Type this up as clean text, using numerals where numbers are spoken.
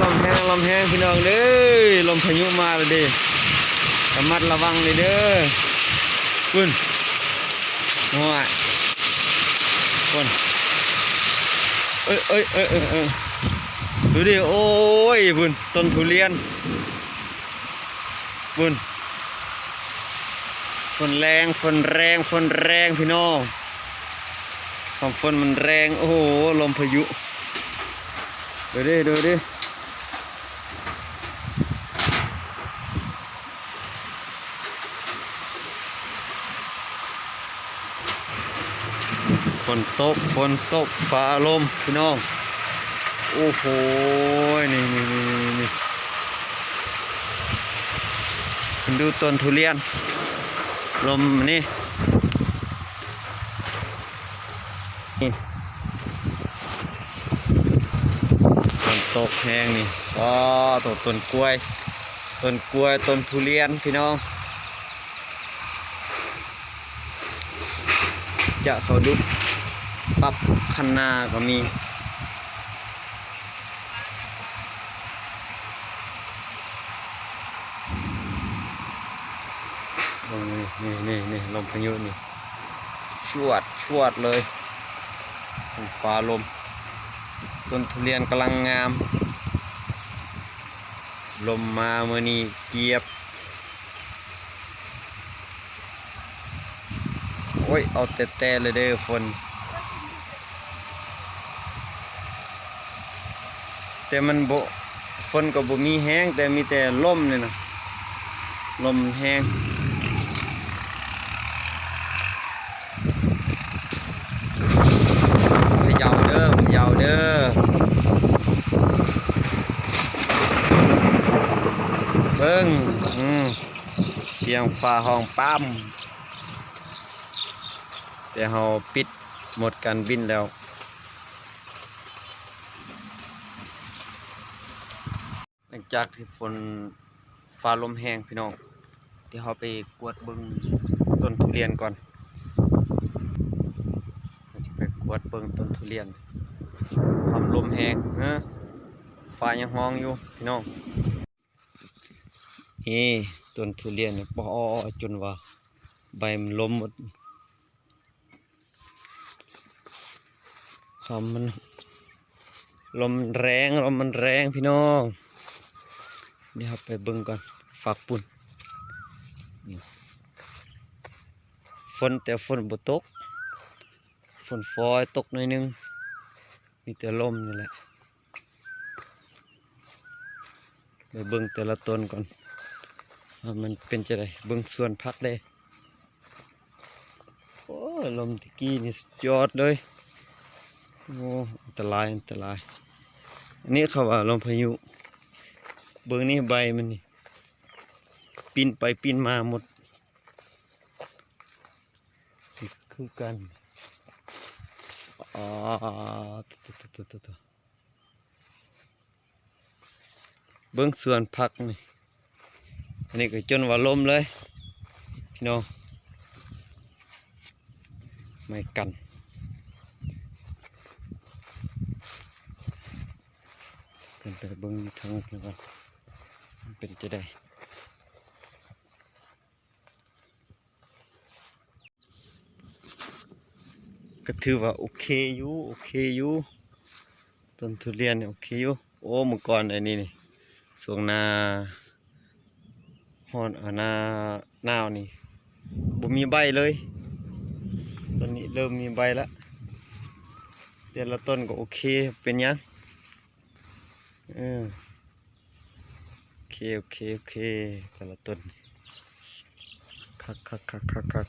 ลมแห้งพี่น้องเด้อลมพายุมาเลยดิระมัดระวังเลยเด้อคุณหัวคุณดูดิโอ้ยบุญต้นทุเรียนบุญฝนแรงพี่น้องความฝนมันแรงโอ้โหลมพายุดูดิฝนตกฟ้าลมพี่น้องโอ้โหนี่ดูต้นทุเรียนลมนี่ฝนตกแห้งนี่อ๋อต้นกล้วยต้นทุเรียนพี่น้องจะเขาดูปรับคันนาก็มีนี่ลมพายุนี่ชวดเลยฟ้าลมต้นทุเรียนกำลังงามลมมาเมื่อนี้เกียบโอ้ยเอาแต่เลยเด้อฝนแต่มันฝนก็บ่มีแห้งแต่มีแต่ลมนี่นะลมแห้งพะเยาเด้อเบิ่งเสียงฟ้าห้องปั๊มแต่เราปิดหมดการบินแล้วหลังจากที่ฝนฟ้าลมแห้งพี่น้องที่เราไปกวดเบิ่งต้นทุเรียนก่อนจะไปกวดเบิ่งต้นทุเรียนความลมแห้งฟ้ายังห้องอยู่พี่น้องนี่ต้นทุเรียนปอจนว่าใบมันล้มหมดมันลมแรงพี่น้องเดี๋ยวไปเบิ่งก่อนฝากปุ่นแต่ฝนบ่ตกฝนฟอยตกหน่อยนึงมีแต่ลมนี่แหละไปเบิ่งแต่ละต้นก่อนว่ามันเป็นจะไดเบิ่งส่วนพักเลยโอ้ลมตะกี้นี่สุดยอดเลยโอ้อันตรายอันนี้เขาว่าลมพายุเบิ่งนี่ใบมันนี่ปีนไปปีนมาหมดคือกันเบิ่งส่วนผักนี่อันนี้ก็จนว่าลมเลยพี่น้องไม่กันเป็นไปเบิ่งทางนี้ก่อนเป็นจะได้ก็ถือว่าโอเคอยู่ต้นทุเรียนเนี่ยโอเคอยู่โอ้เมื่อก่อนอันนี้นี่ช่วงหน้าฮ้อนหน้าหนาวนี่บ่มีใบเลยตอนนี้เริ่มมีใบแล้วแต่ละต้นก็โอเคเป็นยังโอเคแต่ละต้นคัก